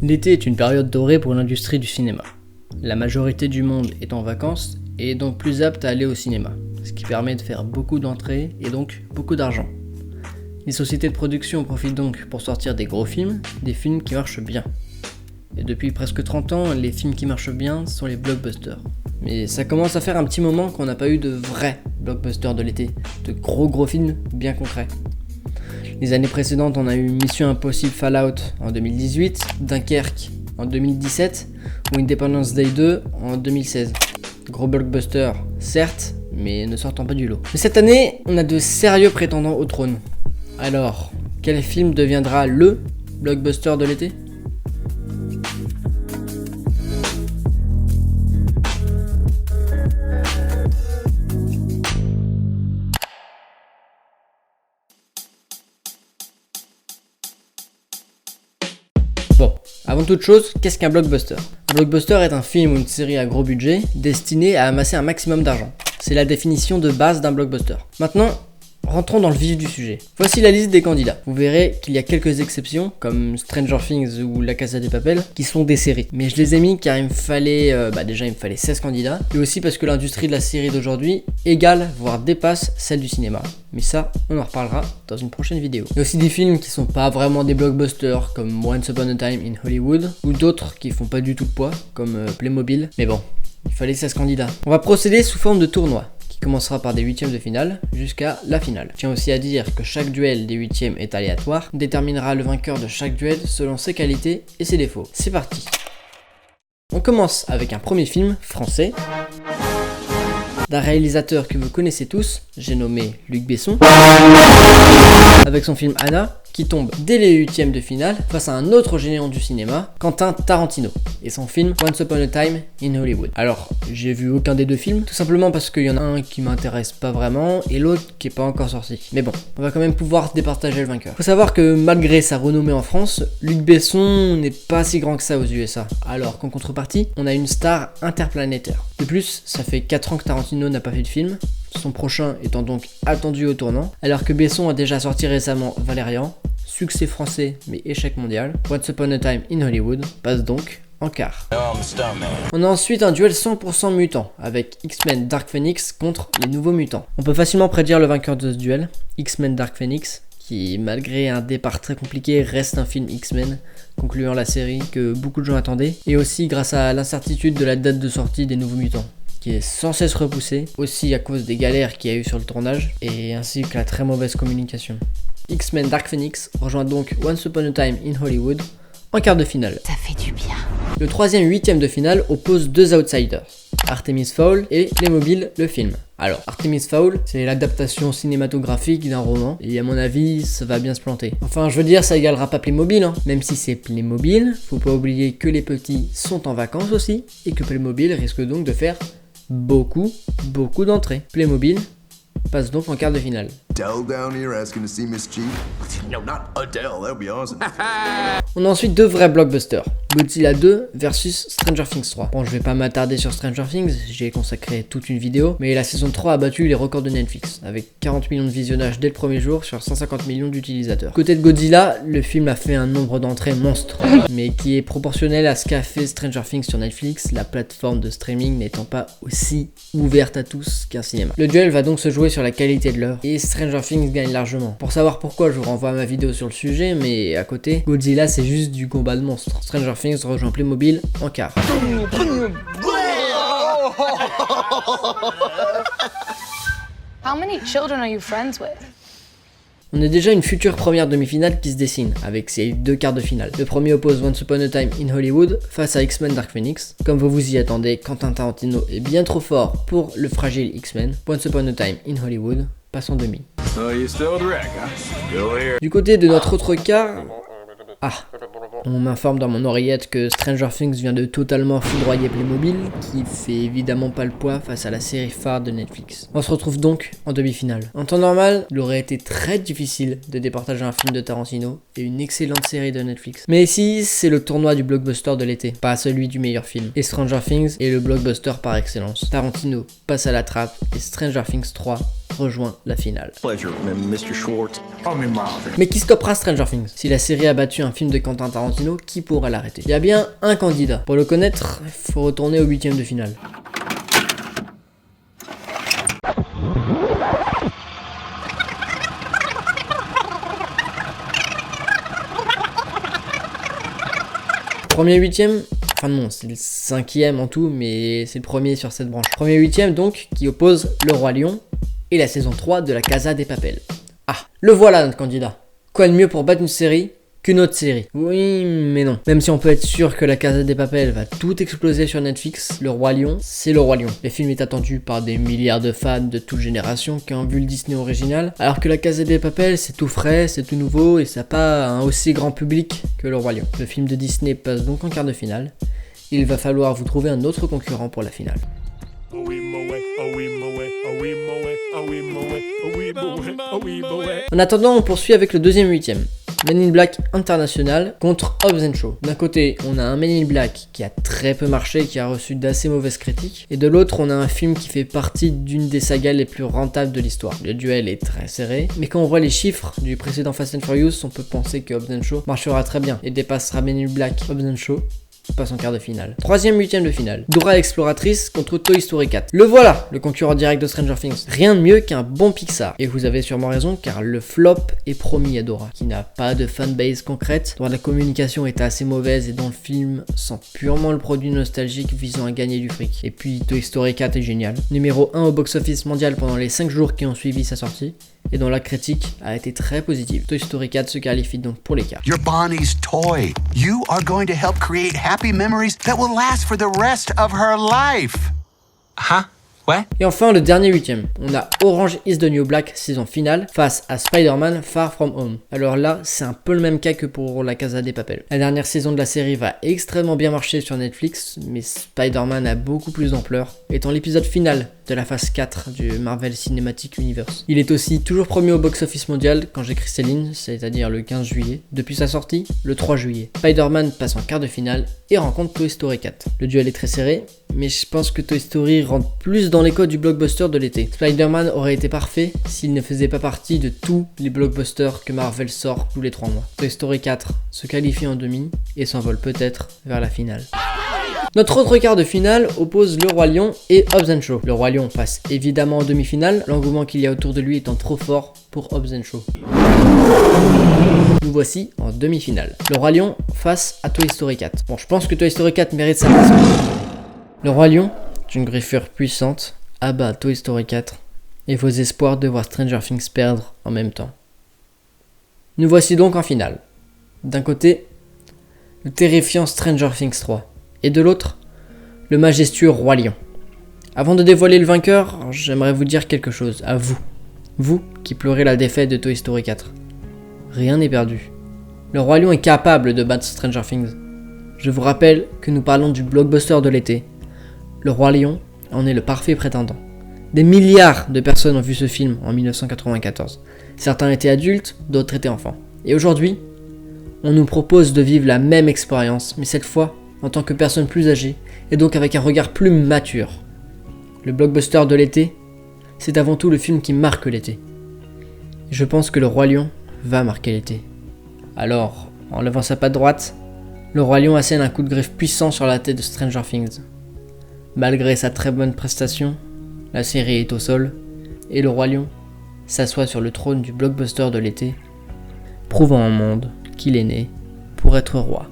L'été est une période dorée pour l'industrie du cinéma. La majorité du monde est en vacances et est donc plus apte à aller au cinéma, ce qui permet de faire beaucoup d'entrées et donc beaucoup d'argent. Les sociétés de production en profitent donc pour sortir des gros films, des films qui marchent bien. Et depuis presque 30 ans, les films qui marchent bien sont les blockbusters. Mais ça commence à faire un petit moment qu'on n'a pas eu de vrais blockbusters de l'été, de gros films bien concrets. Les années précédentes, on a eu Mission Impossible Fallout en 2018, Dunkerque en 2017 ou Independence Day 2 en 2016. Gros blockbusters, certes, mais ne sortant pas du lot. Mais cette année, on a de sérieux prétendants au trône. Alors, quel film deviendra le blockbuster de l'été ? Bon, avant toute chose, qu'est-ce qu'un blockbuster ? Un blockbuster est un film ou une série à gros budget destiné à amasser un maximum d'argent. C'est la définition de base d'un blockbuster. Maintenant, rentrons dans le vif du sujet. Voici la liste des candidats. Vous verrez qu'il y a quelques exceptions, comme Stranger Things ou La Casa de Papel, qui sont des séries. Mais je les ai mis car il me fallait 16 candidats, et aussi parce que l'industrie de la série d'aujourd'hui égale, voire dépasse celle du cinéma. Mais ça, on en reparlera dans une prochaine vidéo. Il y a aussi des films qui sont pas vraiment des blockbusters, comme Once Upon a Time in Hollywood, ou d'autres qui font pas du tout de poids, comme Playmobil. Mais bon, il fallait 16 candidats. On va procéder sous forme de tournoi, qui commencera par des huitièmes de finale jusqu'à la finale. Je tiens aussi à dire que chaque duel des huitièmes est aléatoire, déterminera le vainqueur de chaque duel selon ses qualités et ses défauts. C'est parti. On commence avec un premier film français, d'un réalisateur que vous connaissez tous, j'ai nommé Luc Besson, avec son film Anna, qui tombe dès les huitièmes de finale face à un autre géant du cinéma, Quentin Tarantino, et son film Once Upon a Time in Hollywood. Alors, j'ai vu aucun des deux films, tout simplement parce qu'il y en a un qui m'intéresse pas vraiment, et l'autre qui est pas encore sorti. Mais bon, on va quand même pouvoir départager le vainqueur. Faut savoir que malgré sa renommée en France, Luc Besson n'est pas si grand que ça aux USA, alors qu'en contrepartie, on a une star interplanétaire. De plus, ça fait 4 ans que Tarantino n'a pas fait de film, son prochain étant donc attendu au tournant, alors que Besson a déjà sorti récemment Valérian, succès français mais échec mondial. Once Upon a Time in Hollywood passe donc en quart. On a ensuite un duel 100% mutant avec X-Men Dark Phoenix contre les Nouveaux Mutants. On peut facilement prédire le vainqueur de ce duel, X-Men Dark Phoenix, qui malgré un départ très compliqué reste un film X-Men concluant la série que beaucoup de gens attendaient, et aussi grâce à l'incertitude de la date de sortie des Nouveaux Mutants, qui est sans cesse repoussé, aussi à cause des galères qu'il y a eu sur le tournage, et ainsi que la très mauvaise communication. X-Men Dark Phoenix rejoint donc Once Upon a Time in Hollywood en quart de finale. Ça fait du bien. Le troisième huitième de finale oppose deux outsiders, Artemis Fowl et Playmobil le film. Alors, Artemis Fowl, c'est l'adaptation cinématographique d'un roman, et à mon avis, ça va bien se planter. Enfin, je veux dire, ça égalera pas Playmobil, hein. Même si c'est Playmobil, faut pas oublier que les petits sont en vacances aussi, et que Playmobil risque donc de faire beaucoup d'entrées. Playmobil passe donc en quart de finale. Adele down here asking to see Miss G? No, not Adele, that would be awesome. On a ensuite deux vrais blockbusters, Godzilla 2 versus Stranger Things 3. Bon, je vais pas m'attarder sur Stranger Things, j'y ai consacré toute une vidéo, mais la saison 3 a battu les records de Netflix, avec 40 millions de visionnages dès le premier jour sur 150 millions d'utilisateurs. Côté de Godzilla, le film a fait un nombre d'entrées monstre, mais qui est proportionnel à ce qu'a fait Stranger Things sur Netflix, la plateforme de streaming n'étant pas aussi ouverte à tous qu'un cinéma. Le duel va donc se jouer sur la qualité de l'œuvre, et Stranger Things gagne largement. Pour savoir pourquoi, je vous renvoie à ma vidéo sur le sujet, mais à côté, Godzilla c'est juste du combat de monstres. Stranger Things rejoint Playmobil en quart. How many children are you friends with? On a déjà une future première demi-finale qui se dessine, avec ces deux quarts de finale. Le premier oppose Once Upon a Time in Hollywood face à X-Men Dark Phoenix. Comme vous vous y attendez, Quentin Tarantino est bien trop fort pour le fragile X-Men. Once Upon a Time in Hollywood passe en demi. Du côté de notre autre quart... On m'informe dans mon oreillette que Stranger Things vient de totalement foudroyer Playmobil, qui fait évidemment pas le poids face à la série phare de Netflix. On se retrouve donc en demi-finale. En temps normal, il aurait été très difficile de départager un film de Tarantino et une excellente série de Netflix. Mais ici, c'est le tournoi du blockbuster de l'été, pas celui du meilleur film. Et Stranger Things est le blockbuster par excellence. Tarantino passe à la trappe et Stranger Things 3 rejoint la finale. Pleasure, Mr. Schwartz. Mais qui stoppera Stranger Things? Si la série a battu un film de Quentin Tarantino, qui pourra l'arrêter? Il y a bien un candidat. Pour le connaître, il faut retourner au 8e de finale. Premier 8e, enfin non, c'est le 5e en tout, mais c'est le premier sur cette branche. Premier 8e donc, qui oppose Le Roi Lion et la saison 3 de La Casa des Papel. Ah, le voilà notre candidat. Quoi de mieux pour battre une série qu'une autre série? Oui, mais non. Même si on peut être sûr que La Casa des Papel va tout exploser sur Netflix, Le Roi Lion, c'est Le Roi Lion. Le film est attendu par des milliards de fans de toute génération qui ont vu le Disney original, alors que La Casa des Papel, c'est tout frais, c'est tout nouveau et ça n'a pas un aussi grand public que Le Roi Lion. Le film de Disney passe donc en quart de finale. Il va falloir vous trouver un autre concurrent pour la finale. En attendant, on poursuit avec le deuxième 8e. Men in Black International contre Hobbs & Shaw. D'un côté, on a un Men in Black qui a très peu marché, qui a reçu d'assez mauvaises critiques. Et de l'autre, on a un film qui fait partie d'une des sagas les plus rentables de l'histoire. Le duel est très serré, mais quand on voit les chiffres du précédent Fast and Furious, on peut penser que Hobbs & Shaw marchera très bien et dépassera Men in Black. Hobbs & Shaw passe en quart de finale. Troisième 8e de finale. Dora l'exploratrice contre Toy Story 4. Le voilà, le concurrent direct de Stranger Things. Rien de mieux qu'un bon Pixar. Et vous avez sûrement raison, car le flop est promis à Dora, qui n'a pas de fanbase concrète, dont la communication est assez mauvaise et dont le film sent purement le produit nostalgique visant à gagner du fric. Et puis Toy Story 4 est génial. Numéro 1 au box-office mondial pendant les 5 jours qui ont suivi sa sortie, et dont la critique a été très positive. Toy Story 4 se qualifie donc pour l'écart. You're Bonnie's toy. You are going to help create happy memories that will last for the rest of her life. Huh? Ouais. Et enfin, le dernier 8e, on a Orange is the New Black saison finale face à Spider-Man Far From Home. Alors là, c'est un peu le même cas que pour La Casa des Papel. La dernière saison de la série va extrêmement bien marcher sur Netflix, mais Spider-Man a beaucoup plus d'ampleur, étant l'épisode final de la phase 4 du Marvel Cinematic Universe. Il est aussi toujours premier au box-office mondial quand j'écris Céline, c'est-à-dire le 15 juillet, depuis sa sortie, le 3 juillet. Spider-Man passe en quart de finale et rencontre Toy Story 4. Le duel est très serré, mais je pense que Toy Story rentre plus dans les codes du blockbuster de l'été. Spider-Man aurait été parfait s'il ne faisait pas partie de tous les blockbusters que Marvel sort tous les 3 mois. Toy Story 4 se qualifie en demi et s'envole peut-être vers la finale. Notre autre quart de finale oppose Le Roi Lion et Hobbs & Shaw. Le Roi Lion passe évidemment en demi-finale, l'engouement qu'il y a autour de lui étant trop fort pour Hobbs & Shaw. Nous voici en demi-finale. Le Roi Lion face à Toy Story 4. Bon, je pense que Toy Story 4 mérite sa place. Le Roi Lion, une griffure puissante, abat Toy Story 4 et vos espoirs de voir Stranger Things perdre en même temps. Nous voici donc en finale. D'un côté, le terrifiant Stranger Things 3 et de l'autre, le majestueux Roi Lion. Avant de dévoiler le vainqueur, j'aimerais vous dire quelque chose à vous. Vous qui pleurez la défaite de Toy Story 4. Rien n'est perdu. Le Roi Lion est capable de battre Stranger Things. Je vous rappelle que nous parlons du blockbuster de l'été. Le Roi Lion en est le parfait prétendant. Des milliards de personnes ont vu ce film en 1994. Certains étaient adultes, d'autres étaient enfants. Et aujourd'hui, on nous propose de vivre la même expérience, mais cette fois en tant que personne plus âgée, et donc avec un regard plus mature. Le blockbuster de l'été, c'est avant tout le film qui marque l'été. Et je pense que Le Roi Lion va marquer l'été. Alors, en levant sa patte droite, le Roi Lion assène un coup de griffe puissant sur la tête de Stranger Things. Malgré sa très bonne prestation, la série est au sol, et le Roi Lion s'assoit sur le trône du blockbuster de l'été, prouvant au monde qu'il est né pour être roi.